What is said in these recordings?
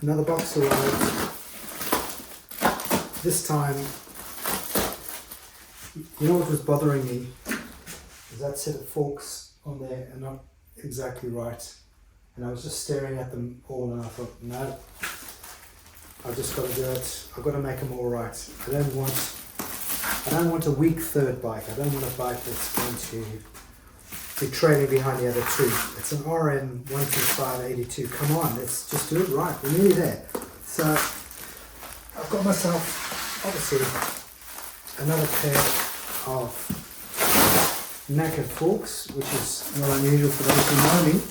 Another box arrived. This time, you know what was bothering me? Is that set of forks on there are not exactly right. And I was just staring at them all and I thought, no, I've just got to do it. I've got to make them all right. I don't want a weak third bike. I don't want a bike that's going to be trailing behind the other two. It's an RM 12582. Come on, let's just do it right. We're nearly there. So I've got myself, obviously, another pair of knackered forks, which is not unusual for those who know me.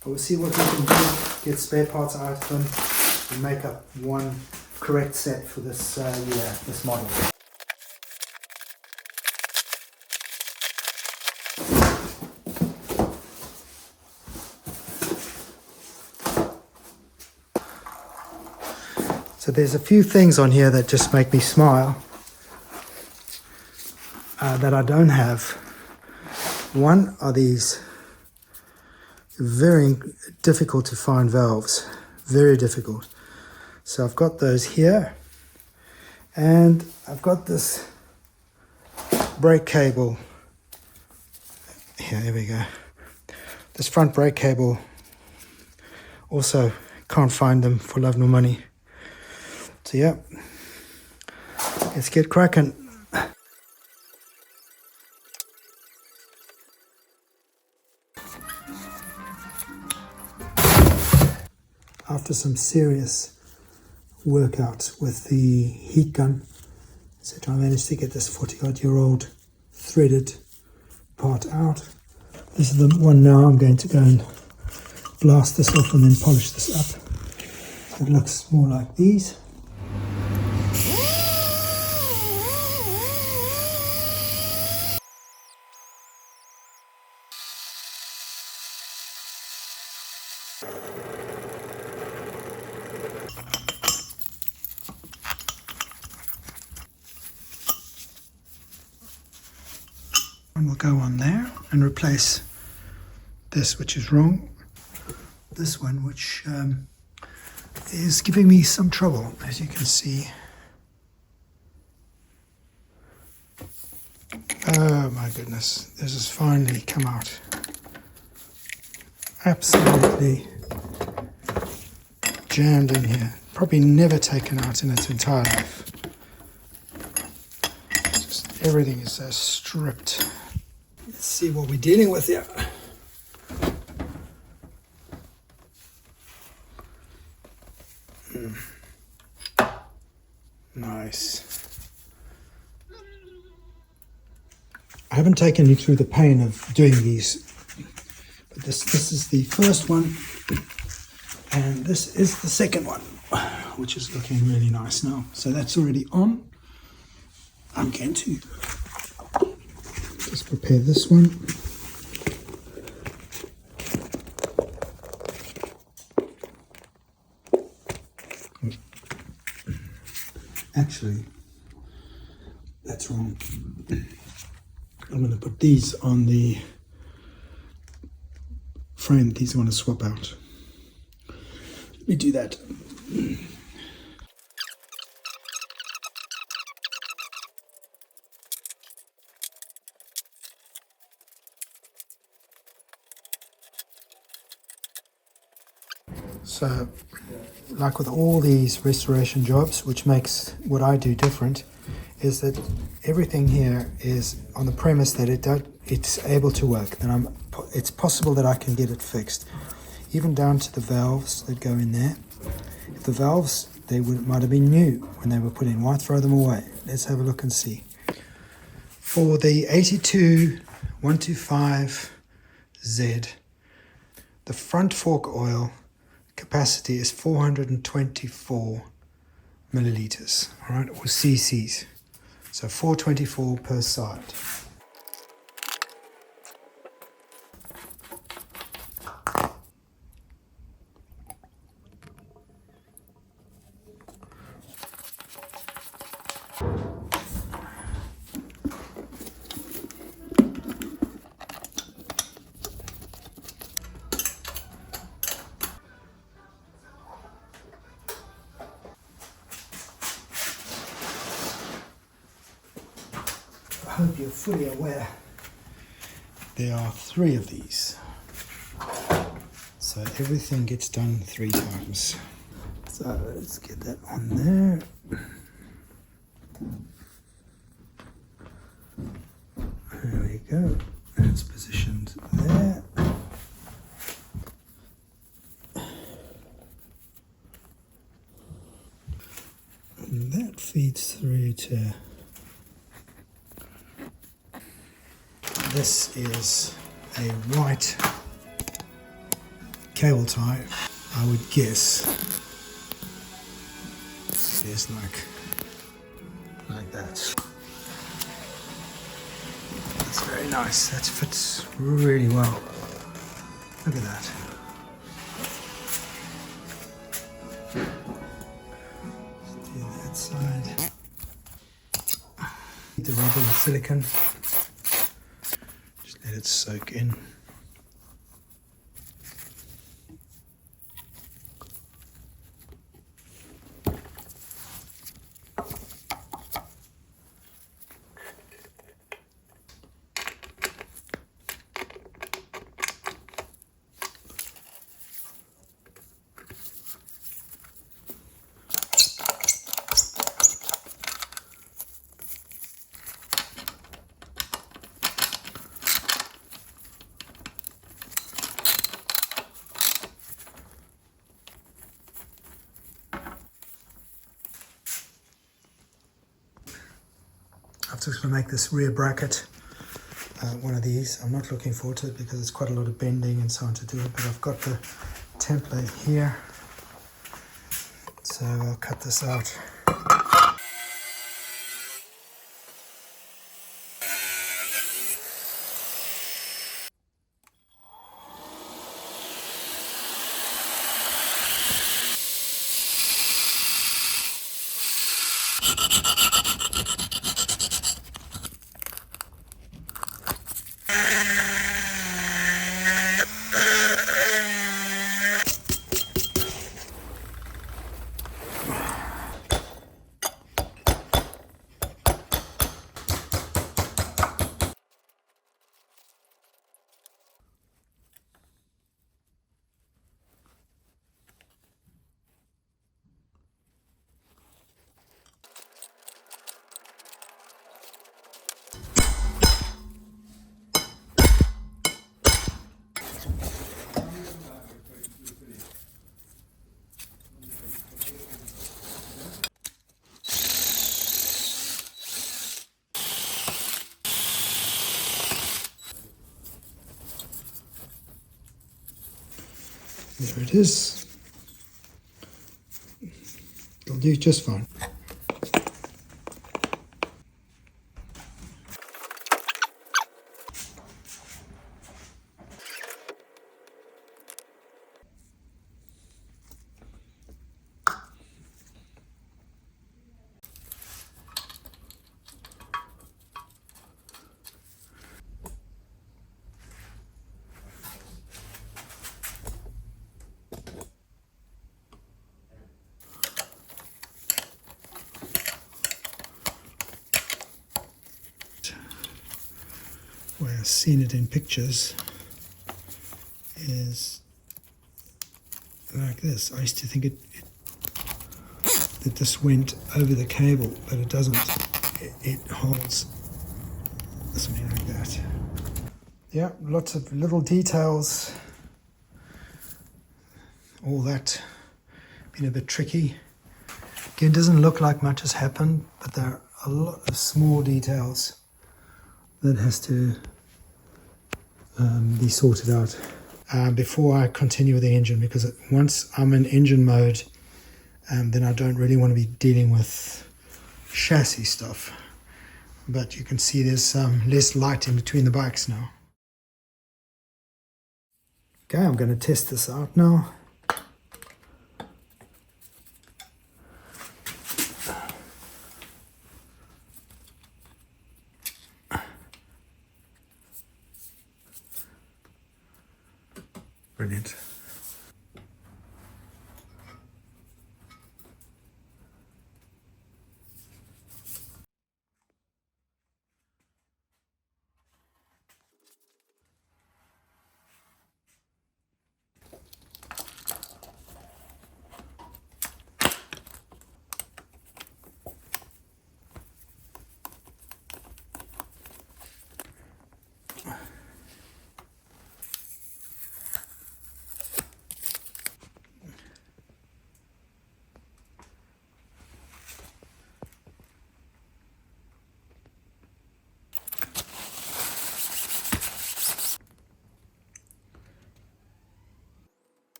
But we'll see what we can do, get spare parts out of them, and make up one correct set for this this model. So there's a few things on here that just make me smile that I don't have. One are these very difficult to find valves, very difficult. So I've got those here, and I've got this brake cable. Here we go. This front brake cable, also can't find them for love nor money. So yeah, let's get cracking. After some serious workout with the heat gun, etc., I managed to get this 40-odd-year-old threaded part out. This is the one now. I'm going to go and blast this off and then polish this up. It looks more like these. And we'll go on there and replace this, which is wrong. This one, which is giving me some trouble, as you can see. Oh my goodness, this has finally come out. Absolutely jammed in here. Probably never taken out in its entire life. Just everything is so stripped. Let's see what we're dealing with here. Nice. I haven't taken you through the pain of doing these, but this is the first one, and this is the second one, which is looking really nice now. So that's already on. I'm going to just prepare this one. Actually, that's wrong. I'm going to put these on the frame. These I want to swap out. Let me do that. So, like with all these restoration jobs, which makes what I do different, is that everything here is on the premise that it's able to work. That it's possible that I can get it fixed, even down to the valves that go in there. If the valves might have been new when they were put in, why throw them away? Let's have a look and see. For the 82 125Z, the front fork oil capacity is 424 milliliters, all right, or cc's. So 424 per side. hope you're fully aware, there are 3 of these. So everything gets done 3 times. So let's get that on there. There we go. It's positioned there. And that feeds through to... This is a white cable tie. I would guess it's like that. That's very nice. That fits really well. Look at that. Let's do that side. The rubber with silicone. Just let it soak in. I'm just going to make this rear bracket one of these. I'm not looking forward to it because it's quite a lot of bending and so on to do it, but I've got the template here, so I'll cut this out. There it is. It'll do just fine. Where I've seen it in pictures is like this. I used to think that this went over the cable, but it doesn't. It holds something like that. Yeah, lots of little details. All that been a bit tricky. Again, it doesn't look like much has happened, but there are a lot of small details that has to be sorted out before I continue with the engine, because once I'm in engine mode, then I don't really want to be dealing with chassis stuff. But you can see there's less light in between the bikes now. Okay, I'm going to test this out now. Brilliant.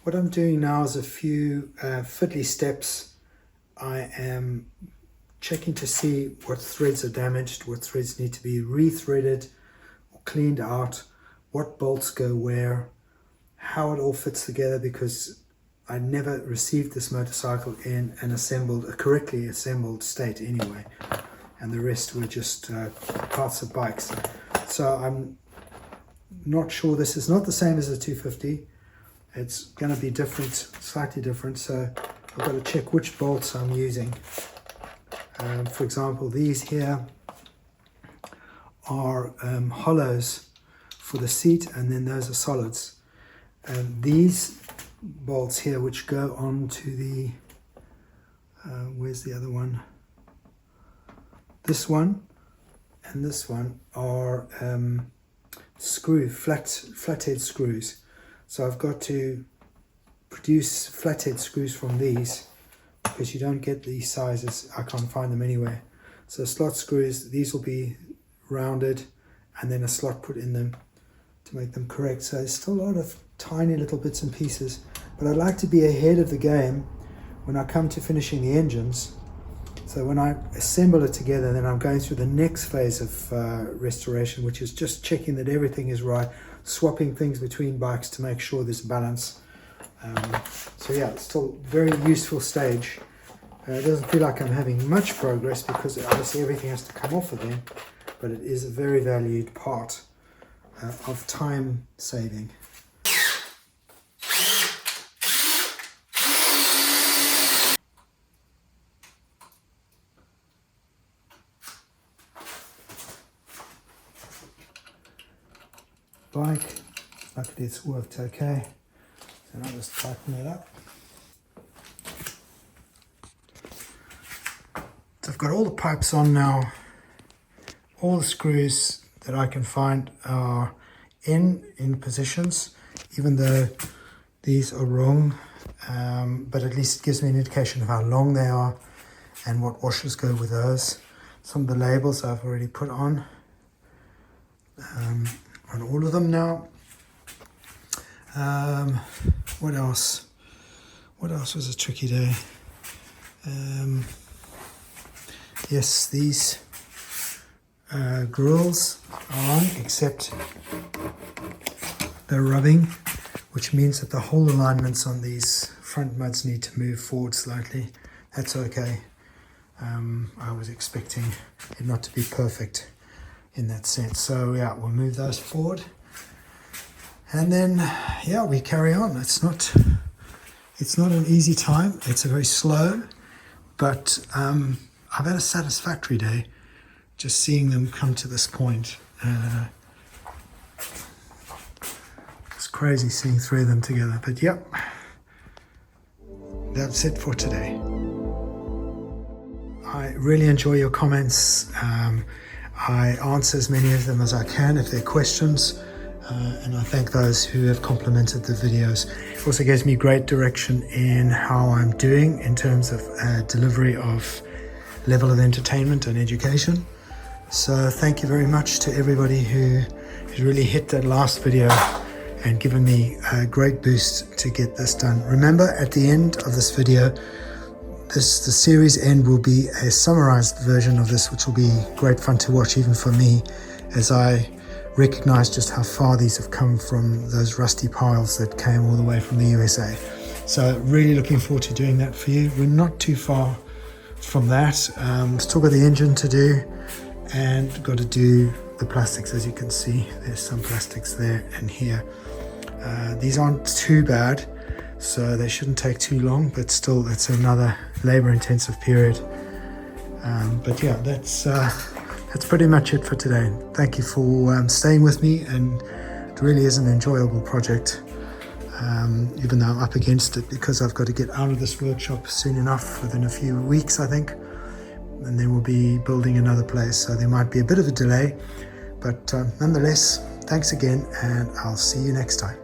what I'm doing now is a few fiddly steps. I am checking to see what threads are damaged, what threads need to be rethreaded or cleaned out, what bolts go where, how it all fits together, because I never received this motorcycle in an a correctly assembled state anyway, and the rest were just parts of bikes. So I'm not sure, this is not the same as a 250. It's going to be different, slightly different, so I've got to check which bolts I'm using. For example, these here are hollows for the seat, and then those are solids. And these bolts here, which go on to the, where's the other one? This one and this one are flathead screws. So I've got to produce flathead screws from these, because you don't get these sizes, I can't find them anywhere. So slot screws, these will be rounded and then a slot put in them to make them correct. So there's still a lot of tiny little bits and pieces, but I'd like to be ahead of the game when I come to finishing the engines. So when I assemble it together, then I'm going through the next phase of restoration, which is just checking that everything is right, swapping things between bikes to make sure there's balance. So yeah, it's still a very useful stage. It doesn't feel like I'm having much progress, because obviously everything has to come off again, but it is a very valued part of time saving. Bike, luckily it's worked okay, and I'll just tighten it up. So I've got all the pipes on now. All the screws that I can find are in positions, even though these are wrong, but at least it gives me an indication of how long they are and what washers go with those. Some of the labels I've already put on all of them now. What else? What else was a tricky day? Yes, these grills are on, except they're rubbing, which means that the whole alignments on these front muds need to move forward slightly. That's okay. I was expecting it not to be perfect in that sense. So yeah, we'll move those forward. And then, yeah, we carry on. It's not an easy time. It's a very slow, but I've had a satisfactory day just seeing them come to this point. It's crazy seeing three of them together, but yep, that's it for today. I really enjoy your comments. I answer as many of them as I can if they're questions. And I thank those who have complimented the videos. It also gives me great direction in how I'm doing in terms of delivery of level of entertainment and education. So thank you very much to everybody who has really hit that last video and given me a great boost to get this done. Remember, at the end of this video, the series end will be a summarized version of this, which will be great fun to watch even for me, as I recognize just how far these have come from those rusty piles that came all the way from the USA. So really looking forward to doing that for you. We're not too far from that. Still got the engine to do and got to do the plastics. As you can see, there's some plastics there and here. These aren't too bad, so they shouldn't take too long, but still it's another labor intensive period. But yeah, that's pretty much it for today. Thank you for staying with me, and it really is an enjoyable project, even though I'm up against it because I've got to get out of this workshop soon enough, within a few weeks I think, and then we'll be building another place, so there might be a bit of a delay, but nonetheless, thanks again, and I'll see you next time.